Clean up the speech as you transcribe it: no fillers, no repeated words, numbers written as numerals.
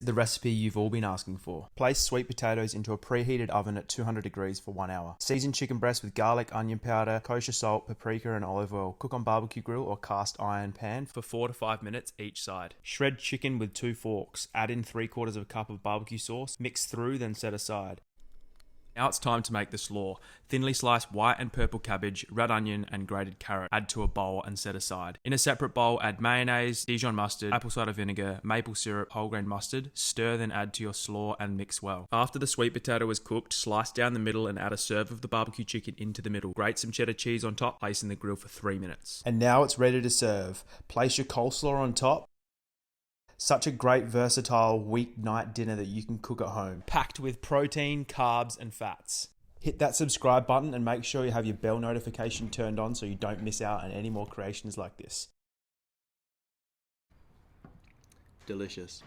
The recipe you've all been asking for. Place sweet potatoes into a preheated oven at 200 degrees for 1 hour. Season chicken breast with garlic, onion powder, kosher salt, paprika and olive oil. Cook on barbecue grill or cast iron pan for 4 to 5 minutes each side. Shred chicken with 2 forks. Add in 3/4 of a cup of barbecue sauce. Mix through, then set aside. Now it's time to make the slaw. Thinly slice white and purple cabbage, red onion and grated carrot. Add to a bowl and set aside. In a separate bowl, add mayonnaise, Dijon mustard, apple cider vinegar, maple syrup, whole grain mustard. Stir, then add to your slaw and mix well. After the sweet potato is cooked, slice down the middle and add a serve of the barbecue chicken into the middle. Grate some cheddar cheese on top, place in the grill for 3 minutes. And now it's ready to serve. Place your coleslaw on top. Such a great versatile weeknight dinner that you can cook at home. Packed with protein, carbs and fats. Hit that subscribe button and make sure you have your bell notification turned on so you don't miss out on any more creations like this. Delicious.